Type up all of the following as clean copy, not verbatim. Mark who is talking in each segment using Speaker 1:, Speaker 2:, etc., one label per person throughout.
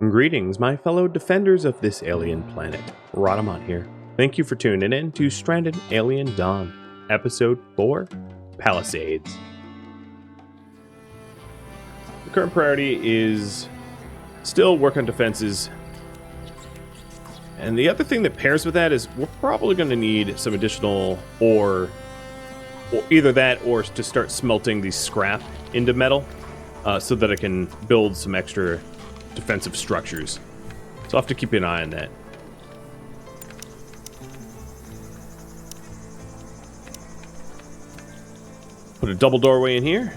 Speaker 1: Greetings, my fellow defenders of this alien planet. Rodamont here. Thank you for tuning in to Stranded Alien Dawn, Episode 4, Palisades. The current priority is still work on defenses. And the other thing that pairs with that is we're probably going to need some additional ore, or either that or to start smelting the scrap into metal so that I can build some extra defensive structures. So I'll have to keep an eye on that. Put a double doorway in here.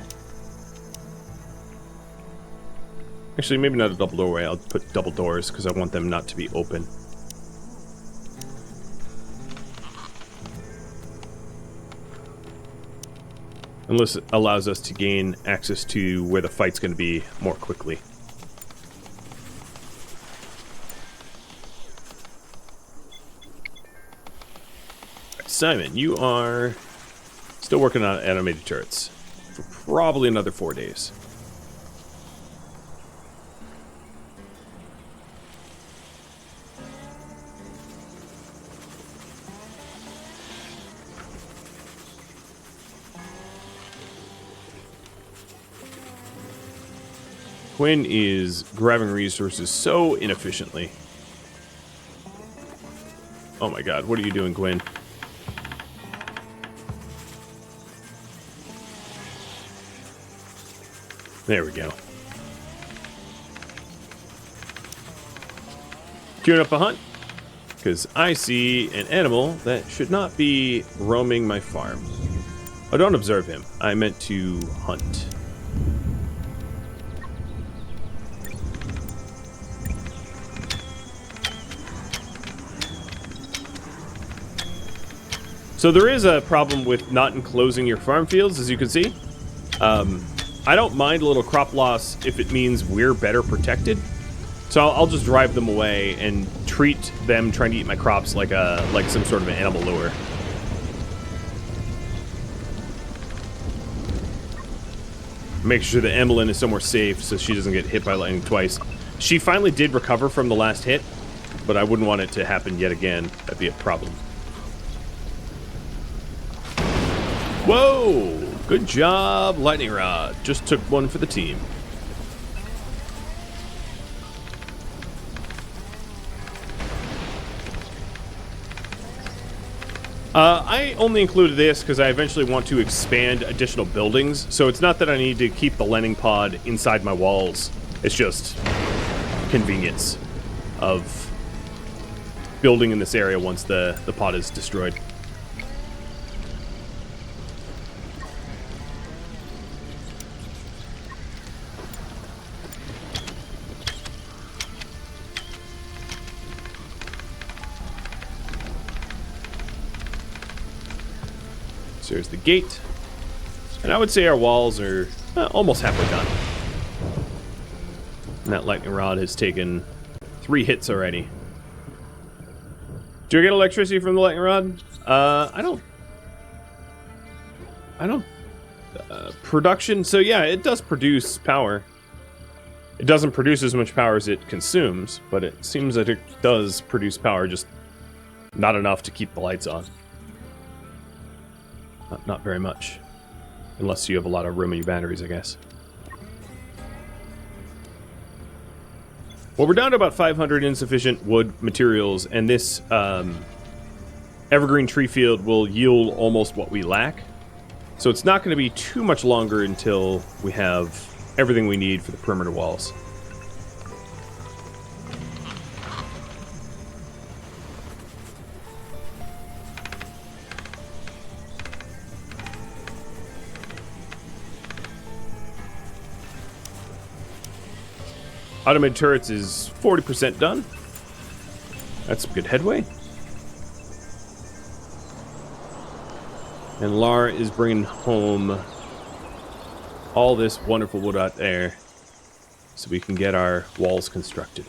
Speaker 1: Actually, maybe not a double doorway. I'll put double doors because I want them not to be open. And this allows us to gain access to where the fight's going to be more quickly. Simon, you are still working on animated turrets for probably another 4 days. Quinn is grabbing resources so inefficiently. Oh my god, what are you doing, Quinn? There we go. Queuing up a hunt, because I see an animal that should not be roaming my farm. Oh, don't observe him. I meant to hunt. So there is a problem with not enclosing your farm fields, as you can see. I don't mind a little crop loss if it means we're better protected. So I'll just drive them away and treat them trying to eat my crops like some sort of an animal lure. Make sure that Emmeline is somewhere safe so she doesn't get hit by lightning twice. She finally did recover from the last hit, but I wouldn't want it to happen yet again. That'd be a problem. Whoa! Good job, Lightning Rod. Just took one for the team. I only included this because I eventually want to expand additional buildings. So it's not that I need to keep the landing pod inside my walls. It's just convenience of building in this area once the pod is destroyed. So there's the gate. And I would say our walls are almost halfway done. And that lightning rod has taken 3 hits already. Do I get electricity from the lightning rod? I don't. Production. So yeah, it does produce power. It doesn't produce as much power as it consumes, but it seems that it does produce power, just not enough to keep the lights on. Not very much. Unless you have a lot of room in your batteries, I guess. Well, we're down to about 500 insufficient wood materials, and this evergreen tree field will yield almost what we lack. So it's not going to be too much longer until we have everything we need for the perimeter walls. Automated turrets is 40% done. That's some good headway. And Lara is bringing home all this wonderful wood out there so we can get our walls constructed.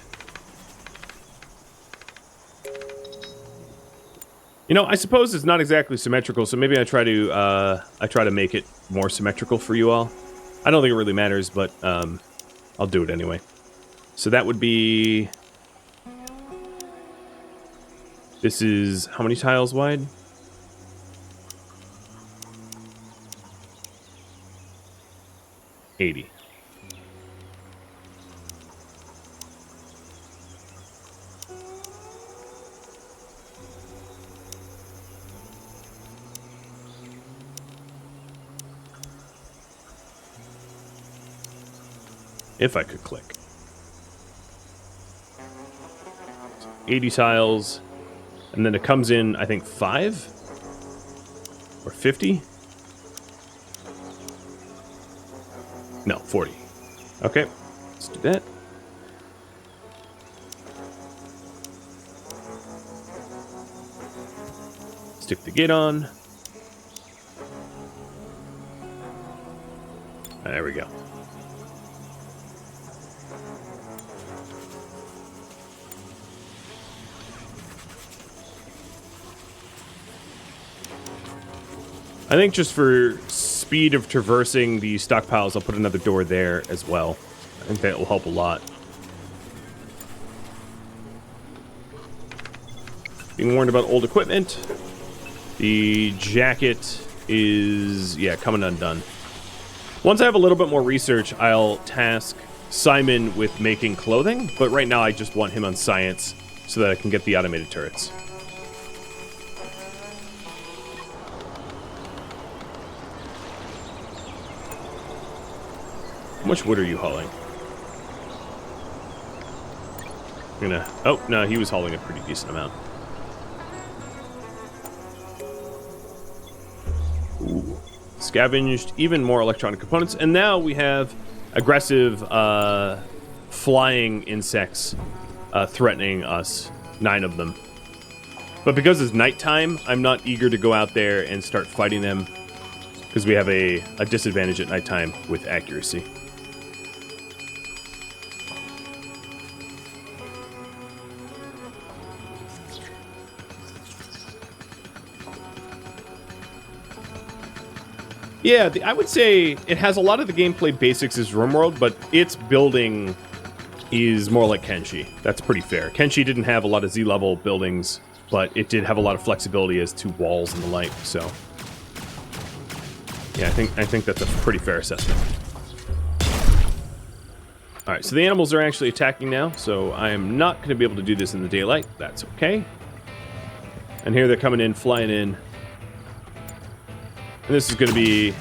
Speaker 1: You know, I suppose it's not exactly symmetrical, so maybe I try to make it more symmetrical for you all. I don't think it really matters, but I'll do it anyway. So that would be... This is how many tiles wide? $80. If I could click. 80 tiles. And then it comes in, I think, 5? Or 50? No, 40. Okay, let's do that. Stick the gate on. There we go. I think just for speed of traversing the stockpiles, I'll put another door there as well. I think that will help a lot. Being warned about old equipment. The jacket is, yeah, coming undone. Once I have a little bit more research, I'll task Simon with making clothing, but right now I just want him on science so that I can get the automated turrets. How much wood are you hauling? Oh, no, he was hauling a pretty decent amount. Ooh. Scavenged even more electronic components. And now we have aggressive flying insects threatening us. 9 of them. But because it's nighttime, I'm not eager to go out there and start fighting them. Because we have a disadvantage at nighttime with accuracy. Yeah, I would say it has a lot of the gameplay basics as RimWorld, but its building is more like Kenshi. That's pretty fair. Kenshi didn't have a lot of Z-level buildings, but it did have a lot of flexibility as to walls and the like, so... Yeah, I think that's a pretty fair assessment. Alright, so the animals are actually attacking now, so I am not going to be able to do this in the daylight. That's okay. And here they're coming in, flying in. And this is going to be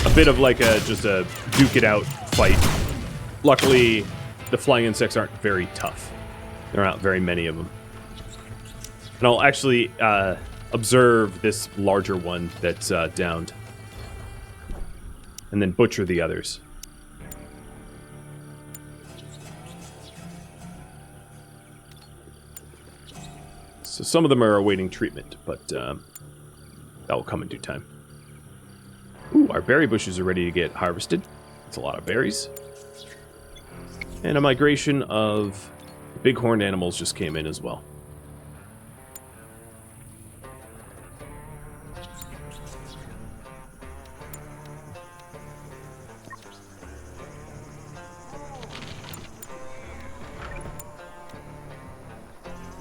Speaker 1: a bit of like just a duke it out fight. Luckily, the flying insects aren't very tough. There aren't very many of them. And I'll actually observe this larger one that's downed. And then butcher the others. So some of them are awaiting treatment, but that will come in due time. Ooh, our berry bushes are ready to get harvested. That's a lot of berries. And a migration of bighorn animals just came in as well.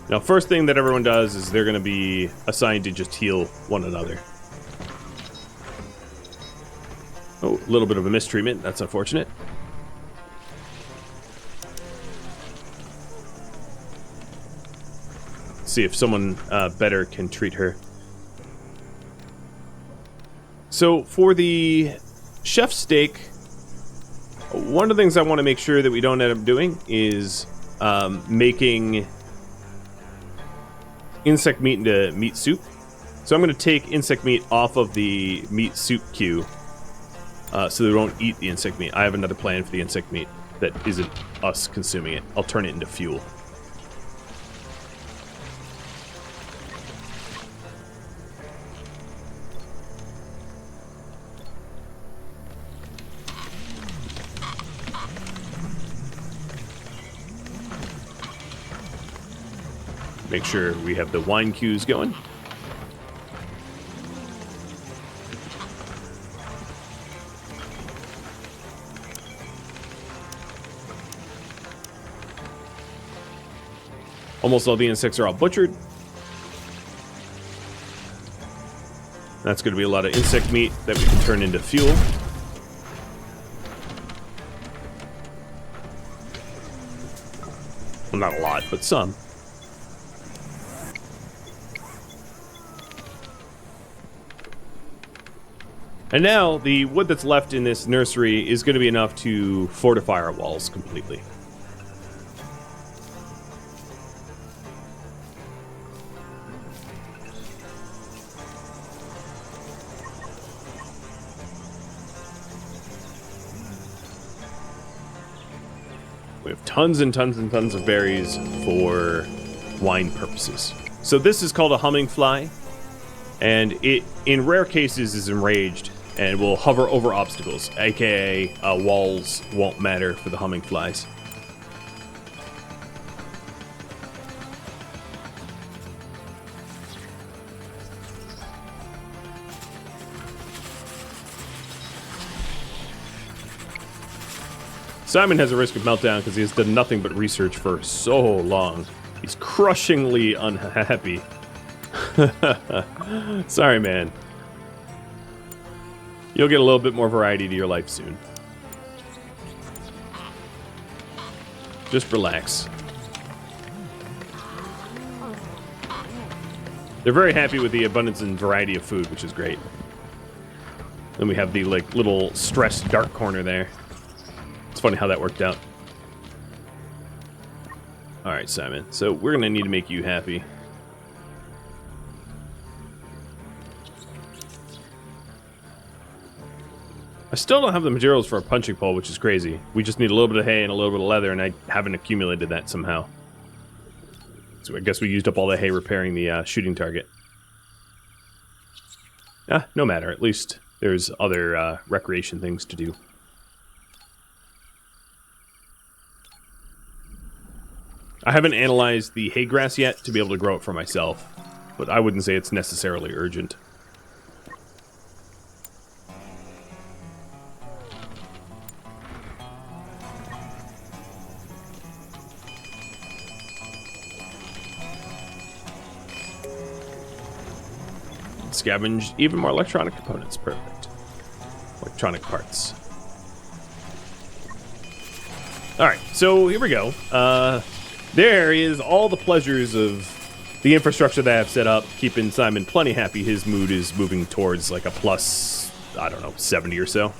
Speaker 1: Now, first thing that everyone does is they're going to be assigned to just heal one another. Oh, a little bit of a mistreatment. That's unfortunate. Let's see if someone better can treat her. So, for the chef steak, one of the things I want to make sure that we don't end up doing is making insect meat into meat soup. So I'm going to take insect meat off of the meat soup queue so they won't eat the insect meat. I have another plan for the insect meat that isn't us consuming it. I'll turn it into fuel. Make sure we have the wine queues going. Almost all the insects are all butchered. That's going to be a lot of insect meat that we can turn into fuel. Well, not a lot, but some. And now, the wood that's left in this nursery is going to be enough to fortify our walls completely. We have tons and tons and tons of berries for wine purposes. So this is called a humming fly, and it, in rare cases, is enraged and will hover over obstacles, aka walls won't matter for the humming flies. Simon has a risk of meltdown because he has done nothing but research for so long. He's crushingly unhappy. Sorry, man. You'll get a little bit more variety to your life soon. Just relax. They're very happy with the abundance and variety of food, which is great. Then we have the like little stressed dark corner there. It's funny how that worked out. Alright, Simon. So we're going to need to make you happy. I still don't have the materials for a punching pole, which is crazy. We just need a little bit of hay and a little bit of leather, and I haven't accumulated that somehow. So I guess we used up all the hay repairing the shooting target. Ah, no matter. At least there's other recreation things to do. I haven't analyzed the hay grass yet to be able to grow it for myself, but I wouldn't say it's necessarily urgent. Scavenge even more electronic components. Perfect. Electronic parts. Alright, so here we go. There is all the pleasures of the infrastructure that I've set up, keeping Simon plenty happy. His mood is moving towards like a plus, I don't know, 70 or so,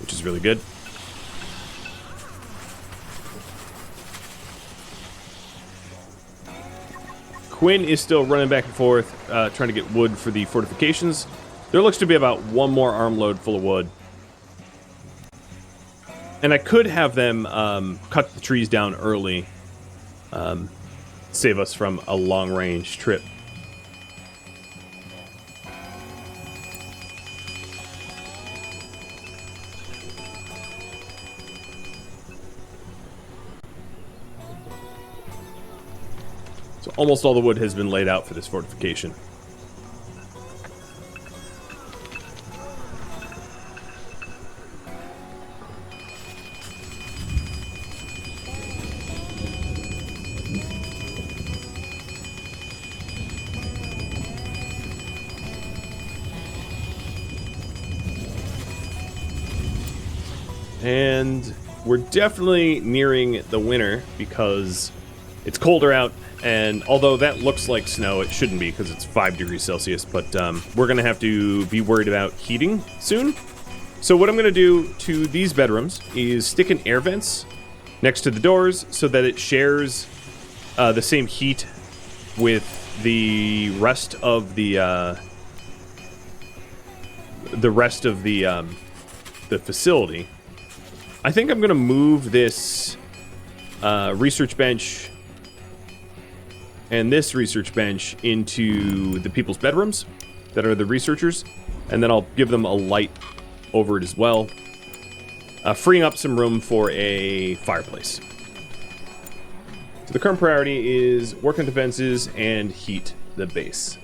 Speaker 1: which is really good. Quinn is still running back and forth, trying to get wood for the fortifications. There looks to be about one more armload full of wood. And I could have them cut the trees down early. Save us from a long-range trip. So almost all the wood has been laid out for this fortification. And we're definitely nearing the winter because it's colder out, and although that looks like snow, it shouldn't be because it's 5 degrees Celsius, but we're going to have to be worried about heating soon. So what I'm going to do to these bedrooms is stick in air vents next to the doors so that it shares the same heat with the rest of the facility. I think I'm going to move this research bench and this research bench into the people's bedrooms that are the researchers, and then I'll give them a light over it as well, freeing up some room for a fireplace. So the current priority is work on defenses and heat the base.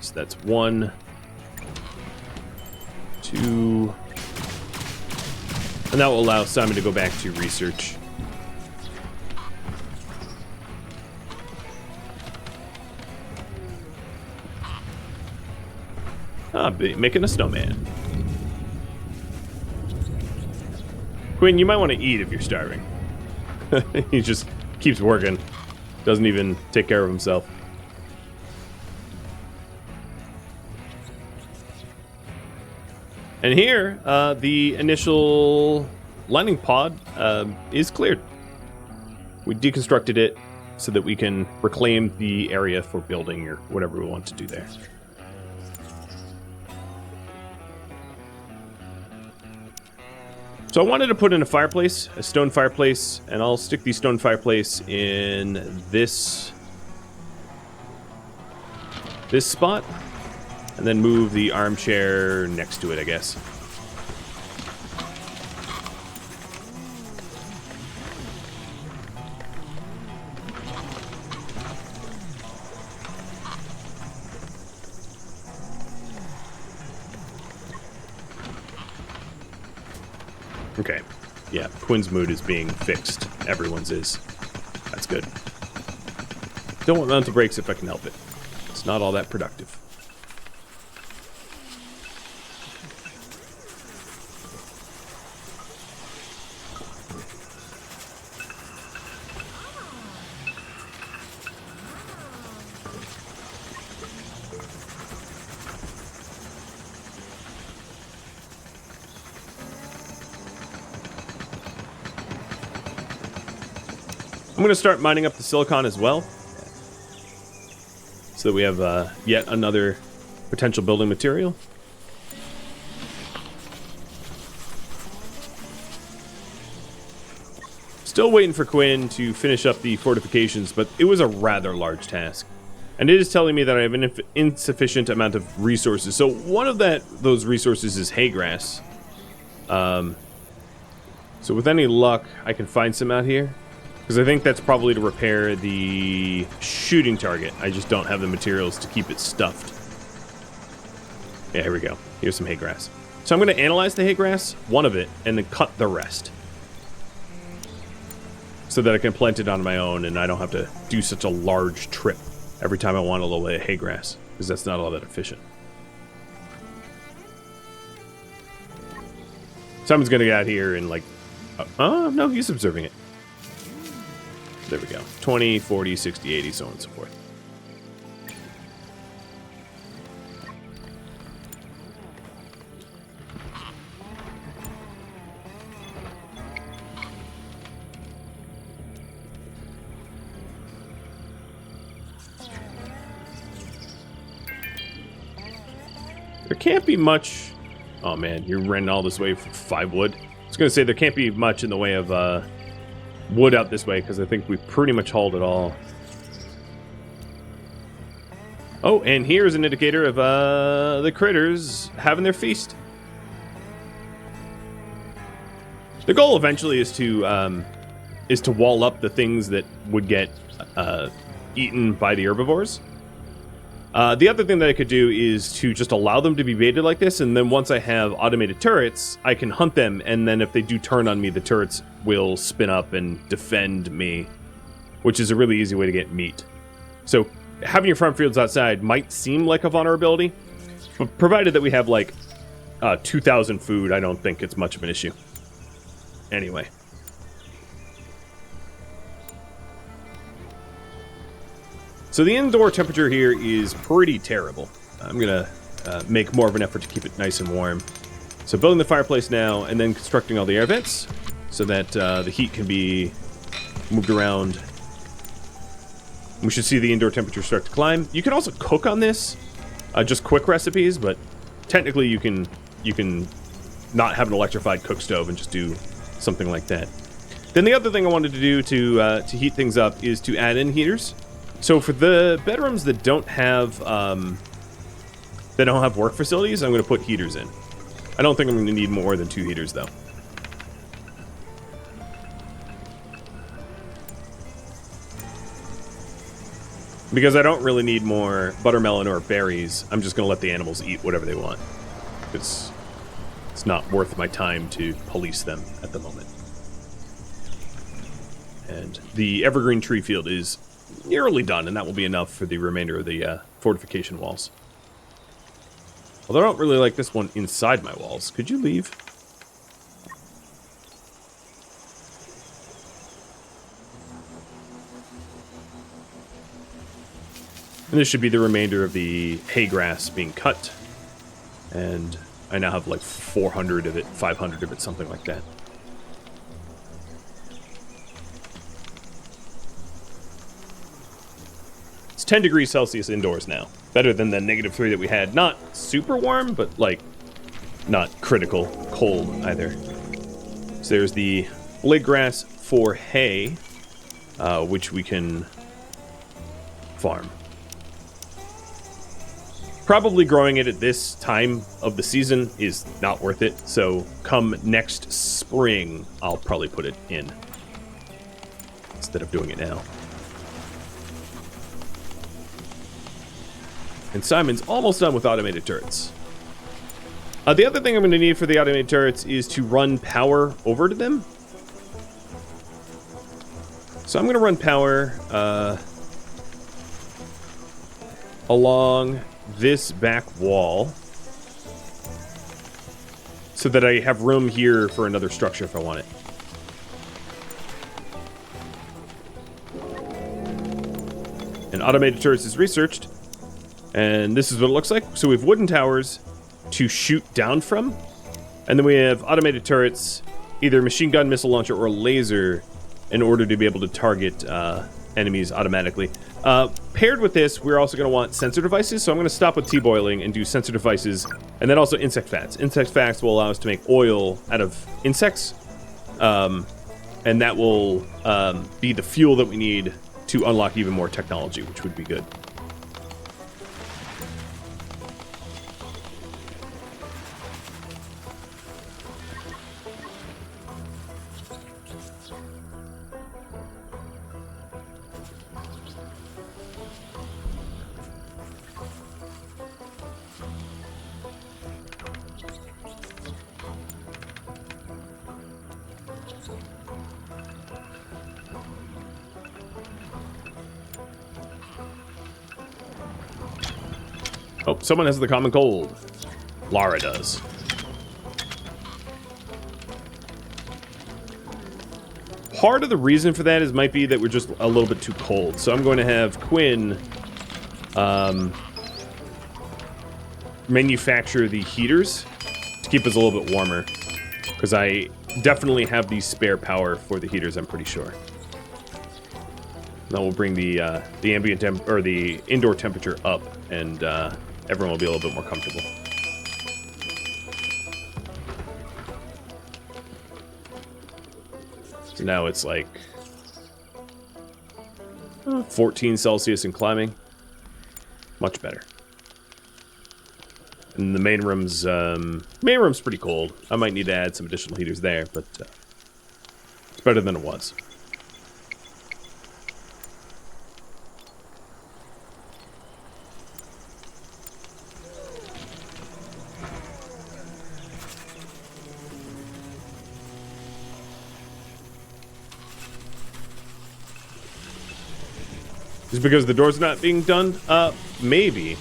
Speaker 1: So that's 1, 2, and that will allow Simon to go back to research. Making a snowman. Quinn, you might want to eat if you're starving. He just keeps working. Doesn't even take care of himself. And here, the initial landing pod is cleared. We deconstructed it so that we can reclaim the area for building or whatever we want to do there. So I wanted to put in a fireplace, a stone fireplace, and I'll stick the stone fireplace in this spot, and then move the armchair next to it, I guess. Okay. Yeah, Quinn's mood is being fixed. Everyone's is. That's good. Don't want mental breaks if I can help it. It's not all that productive. I'm going to start mining up the silicon as well, so that we have yet another potential building material. Still waiting for Quinn to finish up the fortifications, but it was a rather large task. And it is telling me that I have an insufficient amount of resources. So one of those resources is hay grass. So with any luck, I can find some out here. Because I think that's probably to repair the shooting target. I just don't have the materials to keep it stuffed. Yeah, here we go. Here's some hay grass. So I'm going to analyze the hay grass, one of it, and then cut the rest. So that I can plant it on my own and I don't have to do such a large trip every time I want a little bit of hay grass. Because that's not all that efficient. Someone's going to get out here and like... oh, no, he's observing it. There we go. 20, 40, 60, 80, so on and so forth. There can't be much... oh man, you're running all this way for 5 wood. I was going to say there can't be much in the way of wood out this way, because I think we pretty much hauled it all. Oh, and here's an indicator of the critters having their feast. The goal eventually is to wall up the things that would get eaten by the herbivores. The other thing that I could do is to just allow them to be baited like this, and then once I have automated turrets, I can hunt them, and then if they do turn on me, the turrets will spin up and defend me, which is a really easy way to get meat. So having your farm fields outside might seem like a vulnerability, but provided that we have like 2,000 food, I don't think it's much of an issue. Anyway. So the indoor temperature here is pretty terrible. I'm going to make more of an effort to keep it nice and warm. So building the fireplace now, and then constructing all the air vents, so that the heat can be moved around. We should see the indoor temperature start to climb. You can also cook on this, just quick recipes, but technically you can not have an electrified cook stove and just do something like that. Then the other thing I wanted to do to heat things up is to add in heaters. So for the bedrooms that don't have work facilities, I'm going to put heaters in. I don't think I'm going to need more than 2 heaters, though. Because I don't really need more buttermelon or berries. I'm just going to let the animals eat whatever they want. It's not worth my time to police them at the moment. And the evergreen tree field is nearly done, and that will be enough for the remainder of the fortification walls. Although I don't really like this one inside my walls. Could you leave? And this should be the remainder of the hay grass being cut. And I now have like 400 of it, 500 of it, something like that. It's 10 degrees Celsius indoors now. Better than the -3 that we had. Not super warm, but like not critical cold either. So there's the blade grass for hay, which we can farm. Probably growing it at this time of the season is not worth it, so come next spring, I'll probably put it in instead of doing it now. And Simon's almost done with automated turrets. The other thing I'm going to need for the automated turrets is to run power over to them. So I'm going to run power along this back wall so that I have room here for another structure if I want it. And automated turrets is researched, and this is what it looks like. So we have wooden towers to shoot down from, and then we have automated turrets, either machine gun, missile launcher, or laser, in order to be able to target enemies automatically. Paired with this, we're also going to want sensor devices, so I'm going to stop with T-boiling and do sensor devices, and then also insect fats. Insect fats will allow us to make oil out of insects, and that will be the fuel that we need to unlock even more technology, which would be good. Oh, someone has the common cold. Lara does. Part of the reason for that might be that we're just a little bit too cold. So I'm going to have Quinn manufacture the heaters to keep us a little bit warmer. Because I definitely have the spare power for the heaters, I'm pretty sure. That will bring the ambient temp or the indoor temperature up, and everyone will be a little bit more comfortable. So now it's like 14 Celsius and climbing. Much better. And the main room's pretty cold. I might need to add some additional heaters there, but it's better than it was. Is it because the door's not being done? Maybe.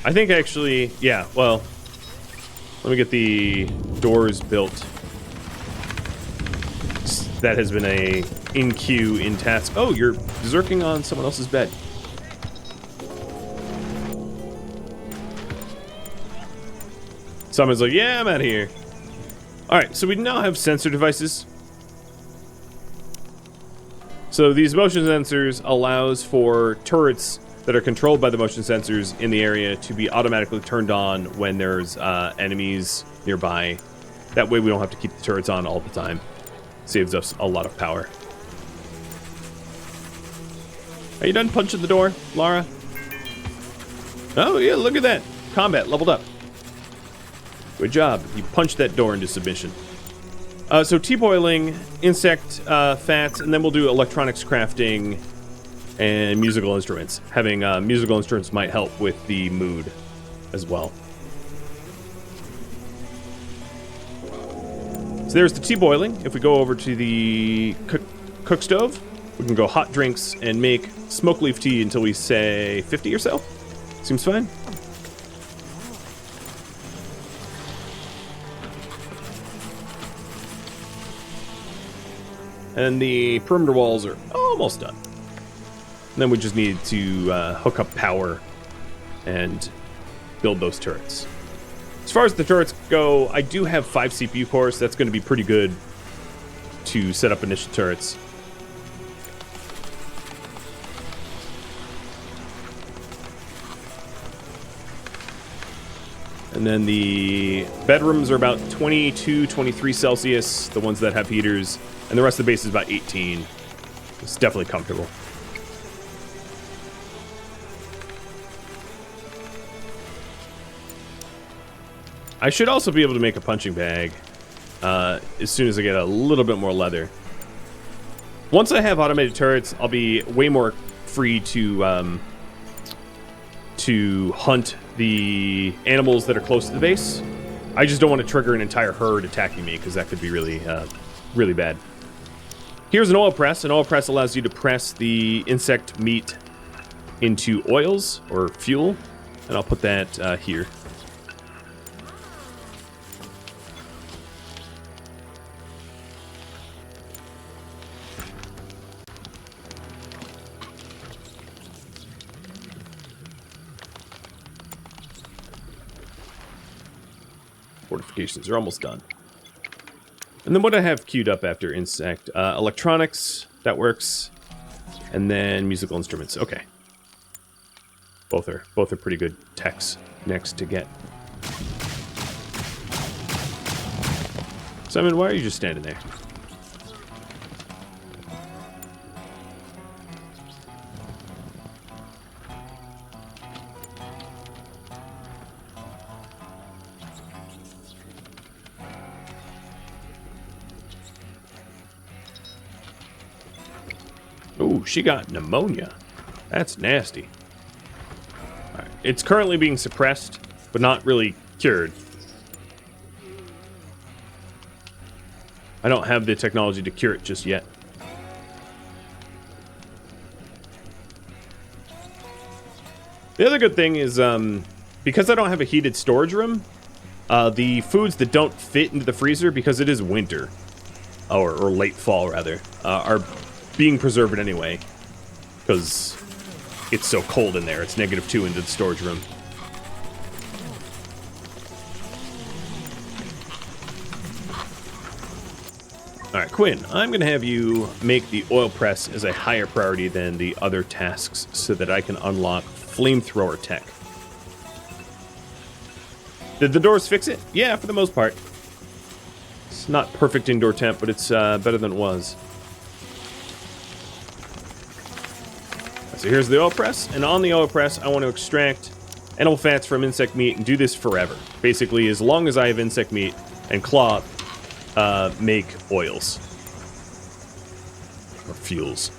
Speaker 1: I think actually, yeah, well, let me get the doors built. That has been a in-queue, in-task. Oh, you're berserking on someone else's bed. Someone's like, yeah, I'm out of here. Alright, so we now have sensor devices. So these motion sensors allows for turrets that are controlled by the motion sensors in the area to be automatically turned on when there's enemies nearby. That way we don't have to keep the turrets on all the time. Saves us a lot of power. Are you done punching the door, Lara? Oh yeah, look at that. Combat leveled up. Good job. You punched that door into submission. So T-boiling, insect fats, and then we'll do electronics crafting and musical instruments. Having musical instruments might help with the mood as well. So there's the tea boiling. If we go over to the cook stove, we can go hot drinks and make smoke leaf tea until we say 50 or so. Seems fine. And the perimeter walls are almost done. And then we just need to hook up power and build those turrets. As far as the turrets go, I do have 5 CPU cores. That's going to be pretty good to set up initial turrets. And then the bedrooms are about 22, 23 Celsius, the ones that have heaters. And the rest of the base is about 18. It's definitely comfortable. I should also be able to make a punching bag as soon as I get a little bit more leather. Once I have automated turrets, I'll be way more free to hunt the animals that are close to the base. I just don't want to trigger an entire herd attacking me because that could be really, really bad. Here's an oil press. An oil press allows you to press the insect meat into oils or fuel, and I'll put that here. Fortifications are almost done. And then what I have queued up after insect, electronics, that works, and then musical instruments. Okay, both are pretty good techs next to get. Simon, why are you just standing there? Ooh, she got pneumonia. That's nasty. All right. It's currently being suppressed, but not really cured. I don't have the technology to cure it just yet. The other good thing is, because I don't have a heated storage room, the foods that don't fit into the freezer, because it is winter, or late fall rather, are being preserved anyway, because it's so cold in there. It's -2 into the storage room. Alright, Quinn, I'm going to have you make the oil press as a higher priority than the other tasks so that I can unlock flamethrower tech. Did the doors fix it? Yeah, for the most part. It's not perfect indoor temp, but it's better than it was. So here's the oil press, and on the oil press, I want to extract animal fats from insect meat and do this forever. Basically, as long as I have insect meat and cloth, make oils or fuels.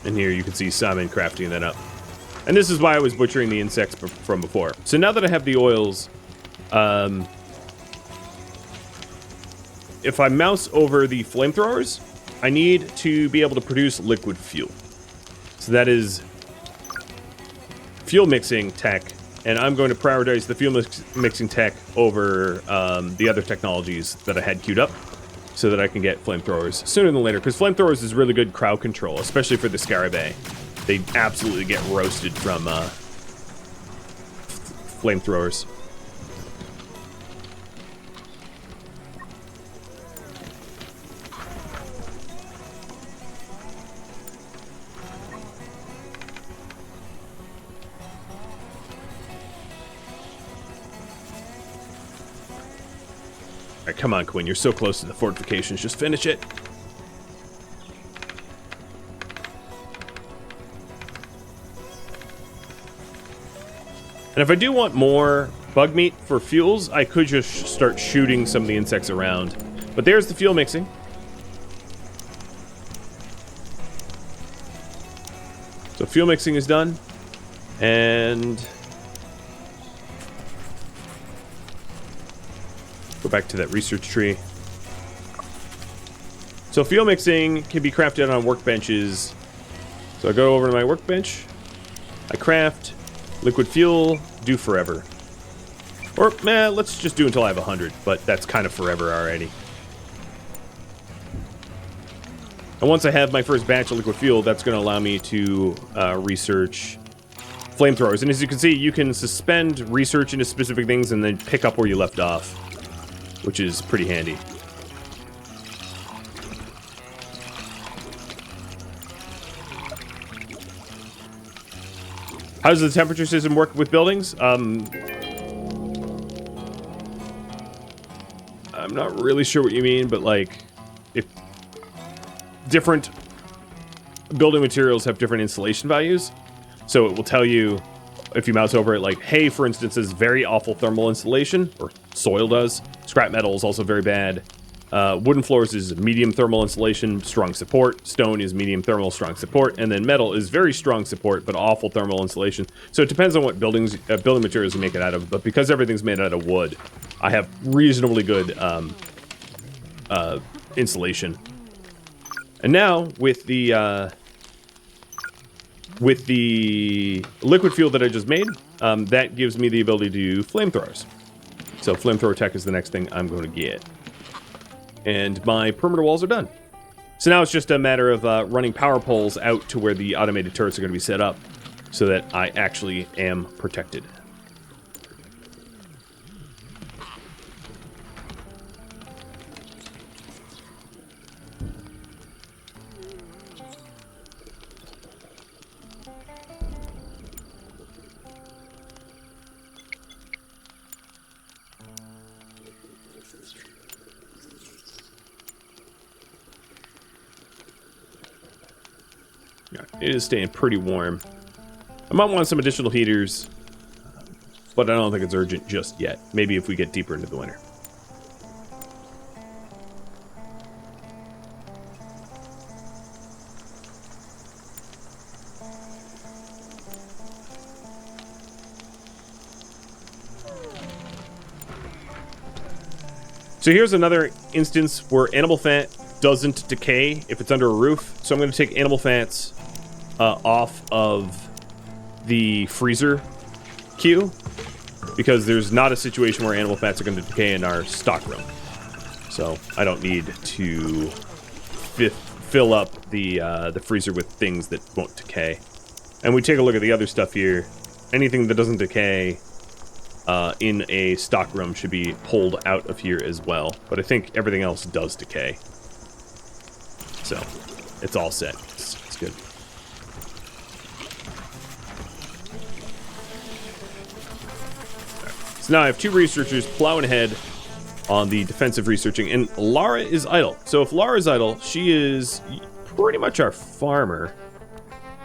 Speaker 1: And here you can see Simon crafting that up. And this is why I was butchering the insects from before. So now that I have the oils, if I mouse over the flamethrowers, I need to be able to produce liquid fuel. So that is fuel mixing tech, and I'm going to prioritize the fuel mixing tech over the other technologies that I had queued up so that I can get flamethrowers sooner than later, because flamethrowers is really good crowd control, especially for the Scarabée. They absolutely get roasted from flamethrowers. Alright, come on, Quinn. You're so close to the fortifications. Just finish it. And if I do want more bug meat for fuels, I could just start shooting some of the insects around. But there's the fuel mixing. So fuel mixing is done. And go back to that research tree. So fuel mixing can be crafted on workbenches. So I go over to my workbench. I craft liquid fuel, do forever. Or, let's just do until I have 100, but that's kind of forever already. And once I have my first batch of liquid fuel, that's going to allow me to research flamethrowers. And as you can see, you can suspend research into specific things and then pick up where you left off, which is pretty handy. How does the temperature system work with buildings? I'm not really sure what you mean, but like, if different building materials have different insulation values, so it will tell you if you mouse over it, like hay, for instance, is very awful thermal insulation, or soil does. Scrap metal is also very bad. Wooden floors is medium thermal insulation, strong support. Stone is medium thermal, strong support. And then metal is very strong support, but awful thermal insulation. So it depends on what building materials you make it out of. But because everything's made out of wood, I have reasonably good insulation. And now, with the liquid fuel that I just made, that gives me the ability to do flamethrowers. So flamethrower tech is the next thing I'm going to get. And my perimeter walls are done. So now it's just a matter of running power poles out to where the automated turrets are going to be set up so that I actually am protected. It is staying pretty warm. I might want some additional heaters, but I don't think it's urgent just yet. Maybe if we get deeper into the winter. So here's another instance where animal fat doesn't decay if it's under a roof. So I'm going to take animal fats off of the freezer queue because there's not a situation where animal fats are going to decay in our stock room. So I don't need to fill up the freezer with things that won't decay. And we take a look at the other stuff here. Anything that doesn't decay in a stock room should be pulled out of here as well. But I think everything else does decay. So it's all set. It's good. So now I have two researchers plowing ahead on the defensive researching, and Lara is idle. So if Lara is idle, she is pretty much our farmer.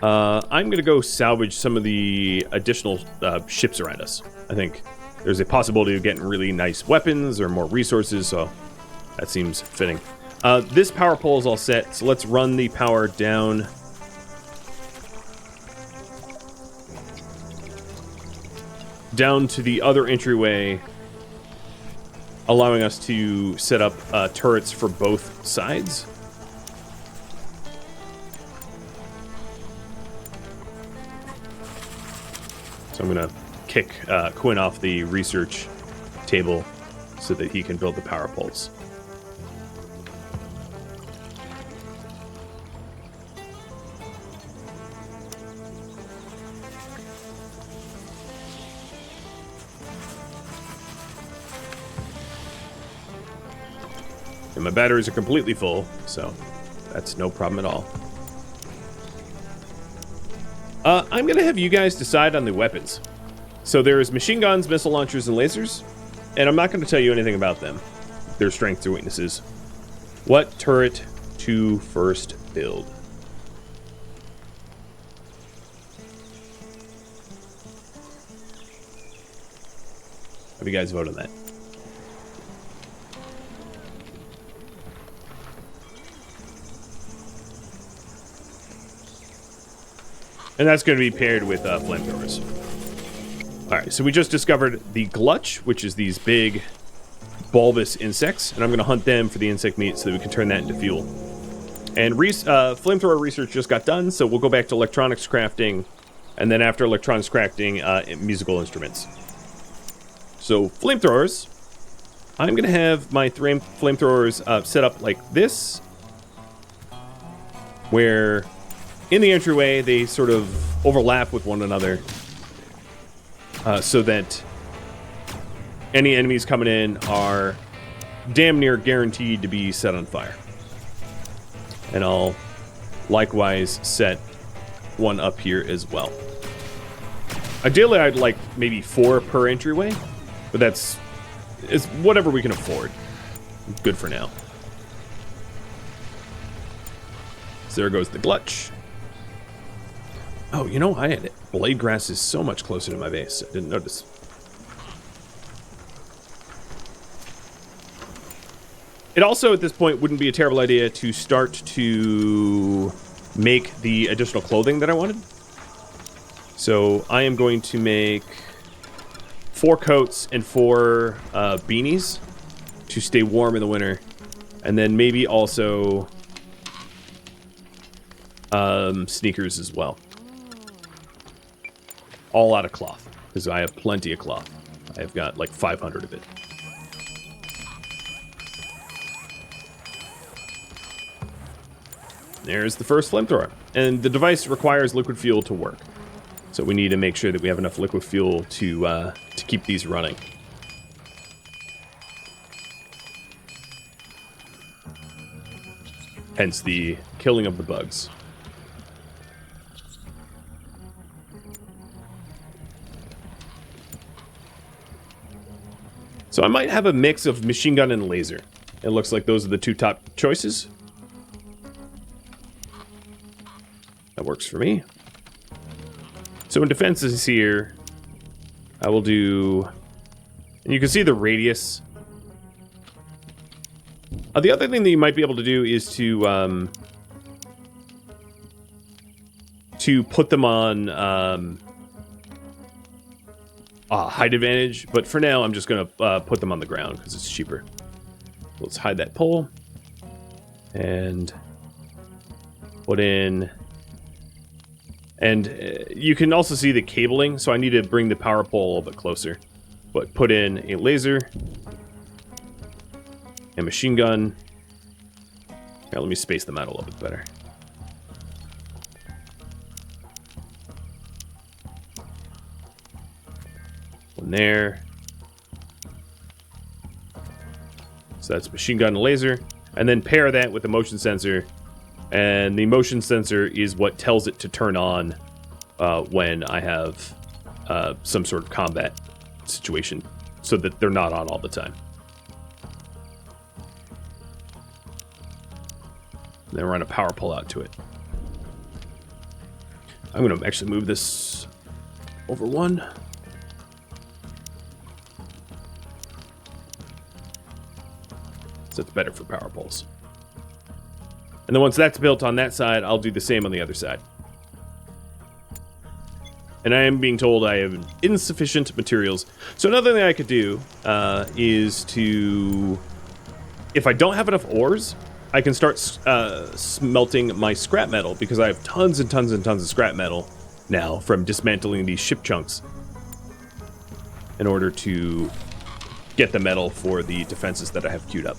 Speaker 1: I'm going to go salvage some of the additional ships around us. I think there's a possibility of getting really nice weapons or more resources, so that seems fitting. This power pole is all set, so let's run the power down. Down to the other entryway, allowing us to set up turrets for both sides. So I'm going to kick Quinn off the research table so that he can build the power poles. And my batteries are completely full, so that's no problem at all. I'm going to have you guys decide on the weapons. So there's machine guns, missile launchers, and lasers. And I'm not going to tell you anything about them. Their strengths or weaknesses. What turret to first build? Have you guys vote on that? And that's going to be paired with flamethrowers. Alright, so we just discovered the glutch, which is these big bulbous insects, and I'm going to hunt them for the insect meat so that we can turn that into fuel. And flamethrower research just got done, so we'll go back to electronics crafting, and then after electronics crafting, musical instruments. So, flamethrowers. I'm going to have my flamethrowers set up like this, where in the entryway they sort of overlap with one another, so that any enemies coming in are damn near guaranteed to be set on fire. And I'll likewise set one up here as well. Ideally, I'd like maybe 4 per entryway, but it's whatever we can afford. Good for now. So there goes the glutch. Oh, you know, blade grass is so much closer to my base. I didn't notice. It also, at this point, wouldn't be a terrible idea to start to make the additional clothing that I wanted. So I am going to make 4 coats and 4 beanies to stay warm in the winter. And then maybe also sneakers as well. All out of cloth, because I have plenty of cloth. I've got like 500 of it. There's the first flamethrower. And the device requires liquid fuel to work. So we need to make sure that we have enough liquid fuel to keep these running. Hence the killing of the bugs. So I might have a mix of machine gun and laser. It looks like those are the 2 top choices. That works for me. So in defenses here, I will do... And you can see the radius. The other thing that you might be able to do is to put them on height advantage. But for now, I'm just going to put them on the ground because it's cheaper. Let's hide that pole. And put in... And you can also see the cabling, so I need to bring the power pole a little bit closer. But put in a laser, a machine gun. Here, let me space them out a little bit better. One there. So that's machine gun and laser. And then pair that with the motion sensor. And the motion sensor is what tells it to turn on when I have some sort of combat situation, so that they're not on all the time. And then run a power pull out to it. I'm going to actually move this over 1. So it's better for power pulls. And then once that's built on that side, I'll do the same on the other side. And I am being told I have insufficient materials. So another thing I could do is to... If I don't have enough ores, I can start smelting my scrap metal, because I have tons and tons and tons of scrap metal now from dismantling these ship chunks in order to get the metal for the defenses that I have queued up.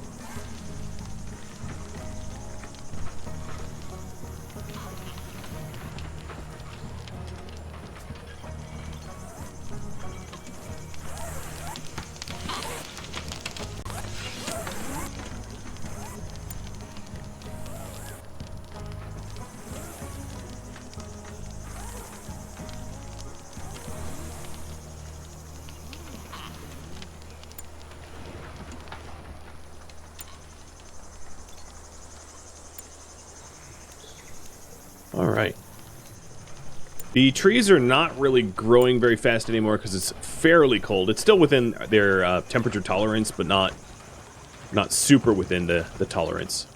Speaker 1: All right. The trees are not really growing very fast anymore because it's fairly cold. It's still within their temperature tolerance, but not super within the tolerance.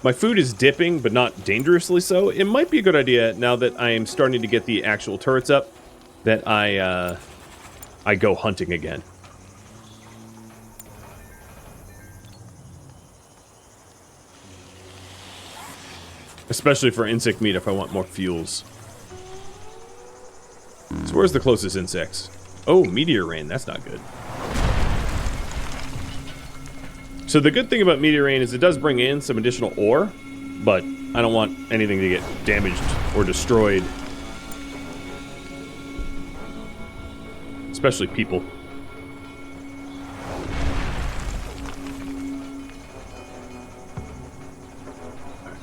Speaker 1: My food is dipping, but not dangerously so. It might be a good idea, now that I am starting to get the actual turrets up, that I go hunting again. Especially for insect meat if I want more fuels. So where's the closest insects? Oh, meteor rain. That's not good. So the good thing about meteor rain is it does bring in some additional ore, but I don't want anything to get damaged or destroyed. Especially people.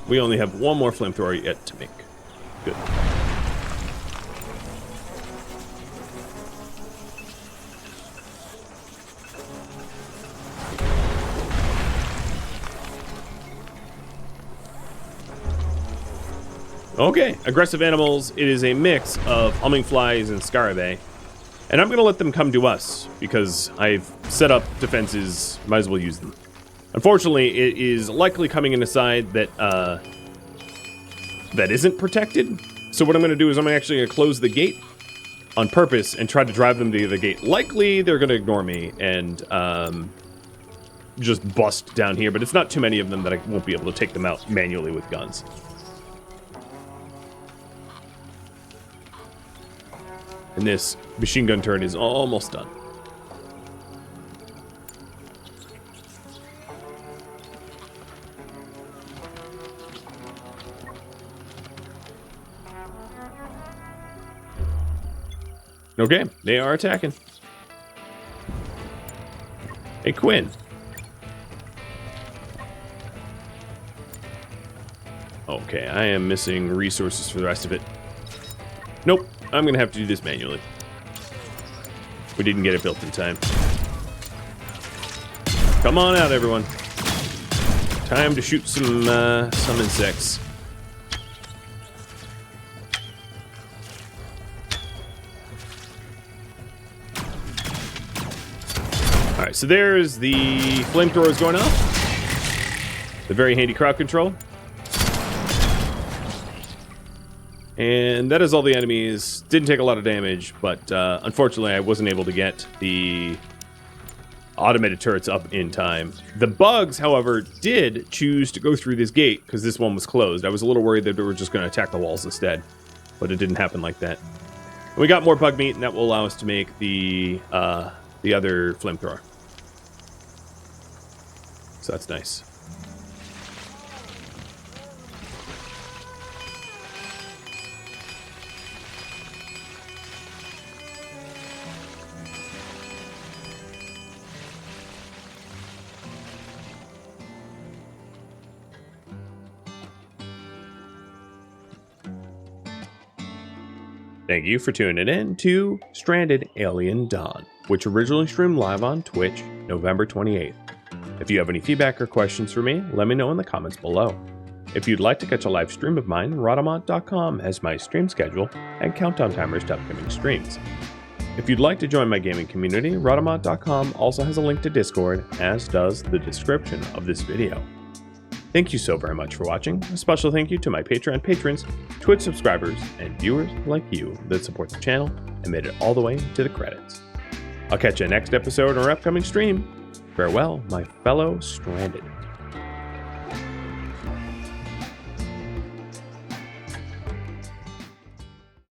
Speaker 1: We only have one more flamethrower yet to make. Good. Okay, aggressive animals. It is a mix of humming flies and scarabaei. And I'm going to let them come to us, because I've set up defenses, might as well use them. Unfortunately, it is likely coming in a side that, that isn't protected. So what I'm going to do is I'm actually going to close the gate on purpose and try to drive them to the gate. Likely, they're going to ignore me and just bust down here, but it's not too many of them that I won't be able to take them out manually with guns. And this machine gun turret is almost done. Okay, they are attacking. Hey, Quinn. Okay, I am missing resources for the rest of it. Nope. I'm gonna have to do this manually. We didn't get it built in time. Come on out, everyone. Time to shoot some insects. All right, so there's the flamethrowers going off. The very handy crowd control. And that is all the enemies. Didn't take a lot of damage, but unfortunately I wasn't able to get the automated turrets up in time. The bugs, however, did choose to go through this gate because this one was closed. I was a little worried that they were just going to attack the walls instead, but it didn't happen like that. And we got more bug meat, and that will allow us to make the other flamethrower. So that's nice. Thank you for tuning in to Stranded Alien Dawn, which originally streamed live on Twitch, November 28th. If you have any feedback or questions for me, let me know in the comments below. If you'd like to catch a live stream of mine, Rhodomont.com has my stream schedule and countdown timers to upcoming streams. If you'd like to join my gaming community, Rhodomont.com also has a link to Discord, as does the description of this video. Thank you so very much for watching. A special thank you to my Patreon patrons, Twitch subscribers, and viewers like you that support the channel and made it all the way to the credits. I'll catch you next episode or upcoming stream. Farewell, my fellow Stranded.